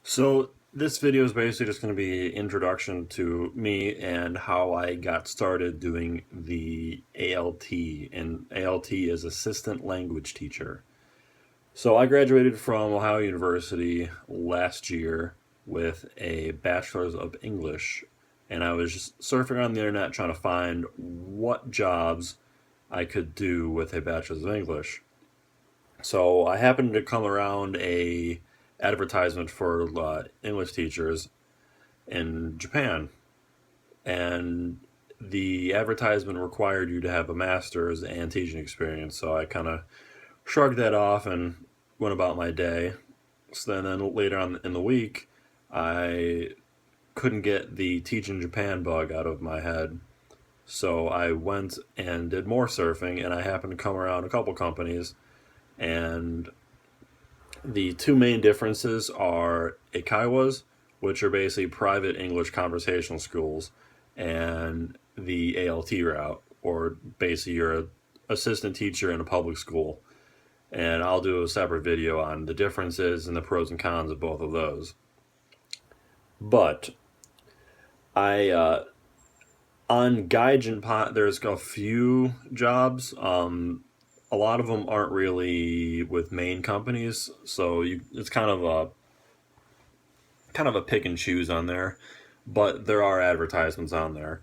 So this video is basically just going to be an introduction to me and how I got started doing the ALT, and ALT is Assistant Language Teacher. So I graduated from Ohio University last year with a Bachelor's of English, and I was just surfing on the internet trying to find what jobs I could do with a Bachelor's of English. So I happened to come around a advertisement for English teachers in Japan, and the advertisement required you to have a master's and teaching experience. So I kind of shrugged that off and went about my day. So then later on in the week, I couldn't get the teach in Japan bug out of my head. So I went and did more surfing, and I happened to come around a couple companies, and the two main differences are Eikaiwas, which are basically private English conversational schools, and the ALT route, or basically you're an assistant teacher in a public school. And I'll do a separate video on the differences and the pros and cons of both of those. But I on Gaijin Pot, there's a few jobs. A lot of them aren't really with main companies, so it's kind of a pick and choose on there. But there are advertisements on there.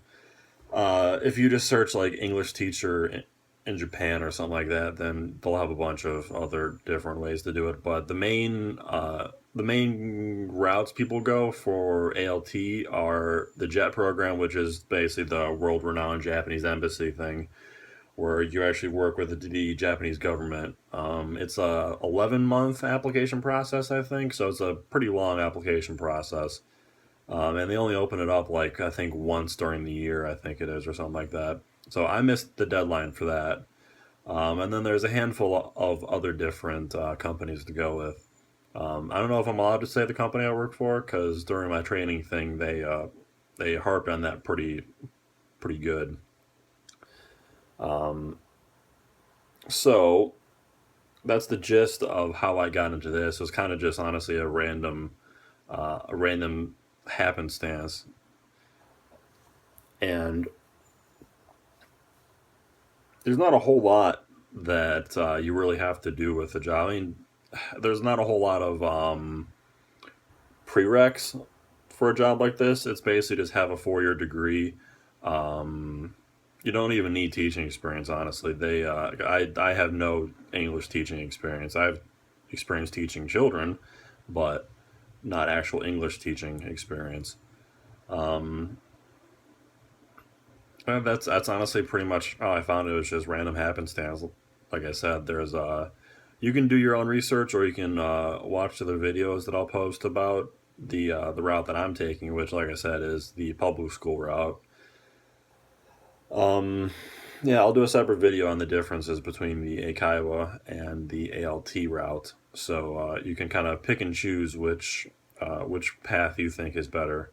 If you just search like English teacher in Japan or something like that, then they'll have a bunch of other different ways to do it. But the main routes people go for ALT are the JET program, which is basically the world-renowned Japanese embassy thing, where you actually work with the Japanese government. It's a 11-month application process, I think, so it's a pretty long application process. And they only open it up like I think once during the year, I think it is, or something like that. So I missed the deadline for that. And then there's a handful of other different companies to go with. I don't know if I'm allowed to say the company I work for because during my training thing they harped on that pretty good. So that's the gist of how I got into this. It was kind of just honestly a random happenstance, and there's not a whole lot that you really have to do with the job. I mean, there's not a whole lot of prereqs for a job like this. It's basically just have a 4-year degree. Um, you don't even need teaching experience, honestly. I have no English teaching experience. I've experience teaching children, but not actual English teaching experience. Um, and that's honestly pretty much how I found it. It was just random happenstance. Like I said, there's you can do your own research, or you can watch other videos that I'll post about the route that I'm taking, which, like I said, is the public school route. Um, yeah, I'll do a separate video on the differences between the Eikaiwa and the ALT route, so you can kind of pick and choose which path you think is better.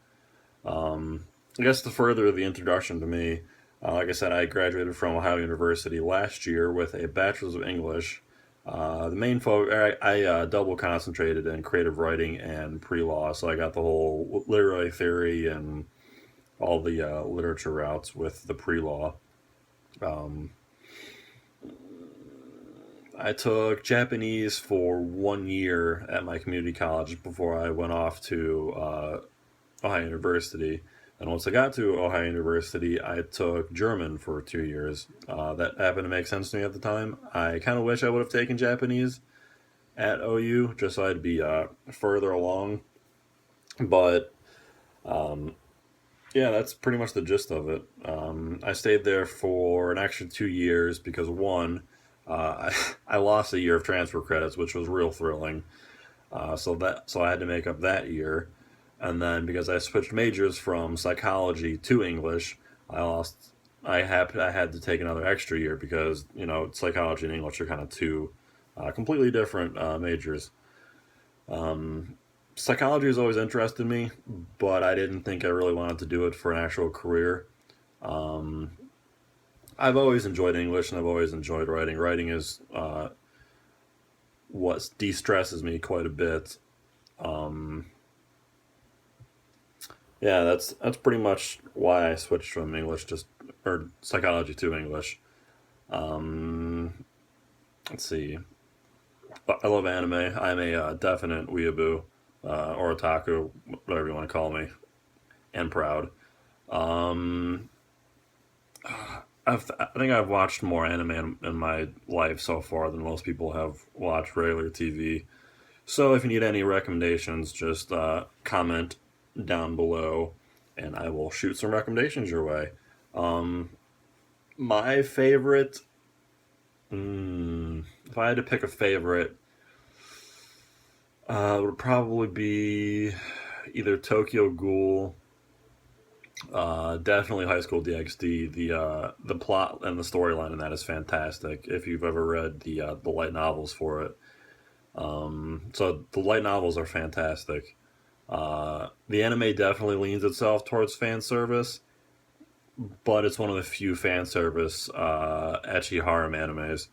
Um, I guess to further the introduction to me, like I said, I graduated from Ohio University last year with a Bachelor's of English. The main focus, I double concentrated in creative writing and pre-law, so I got the whole literary theory and all the literature routes with the pre-law. Um, I took Japanese for 1 year at my community college before I went off to Ohio University. And once I got to Ohio University, I took German for 2 years. That happened to make sense to me at the time. I kind of wish I would have taken Japanese at OU just so I'd be further along. But yeah, that's pretty much the gist of it. I stayed there for an extra 2 years because one, I lost a year of transfer credits, which was real thrilling. So I had to make up that year, and then because I switched majors from psychology to English, I lost. I had to take another extra year because psychology and English are kind of two completely different majors. Um, Psychology has always interested me, but I didn't think I really wanted to do it for an actual career. Um, I've always enjoyed English and I've always enjoyed writing. Writing is what de stresses me quite a bit. Um, Yeah, that's pretty much why I switched from English just or psychology to English. Um, let's see. I love anime. I'm a definite weeaboo or otaku, whatever you want to call me, and proud. Um, I think I've watched more anime in my life so far than most people have watched regular TV. So if you need any recommendations, just comment down below, and I will shoot some recommendations your way. Um, my favorite, if I had to pick a favorite, would probably be either Tokyo Ghoul, definitely High School DxD. The plot and the storyline in that is fantastic. If you've ever read the light novels for it, so the light novels are fantastic. The anime definitely leans itself towards fan service, but it's one of the few fan service ecchi harem animes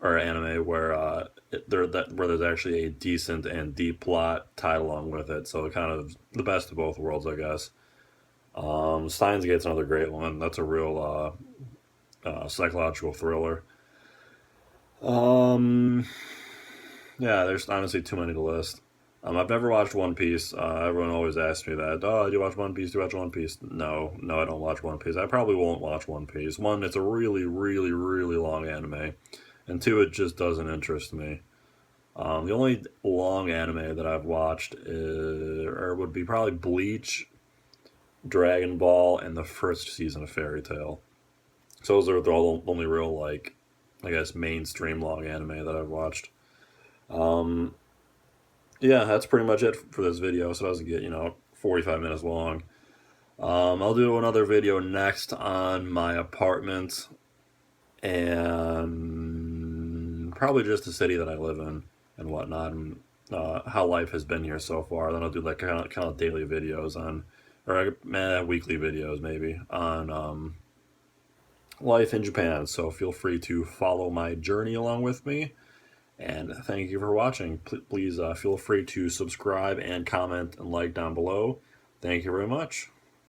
or anime where where there's actually a decent and deep plot tied along with it. So kind of the best of both worlds, I guess. Steins Gate's another great one. That's a real psychological thriller. Um, yeah, there's honestly too many to list. I've never watched One Piece. Everyone always asks me that. Oh, do you watch One Piece? Do you watch One Piece? No, no, I don't watch One Piece. I probably won't watch One Piece. One, it's a really, really, really long anime, and two, it just doesn't interest me. The only long anime that I've watched or would be probably Bleach, Dragon Ball, and the first season of Fairy Tail. So those are the only real like, I guess, mainstream long anime that I've watched. Um, yeah, that's pretty much it for this video. So it doesn't get 45 minutes long. I'll do another video next on my apartment and probably just the city that I live in and whatnot, and how life has been here so far. Then I'll do like kind of daily videos on, or weekly videos maybe on life in Japan. So feel free to follow my journey along with me. And thank you for watching. Please feel free to subscribe and comment and like down below. Thank you very much.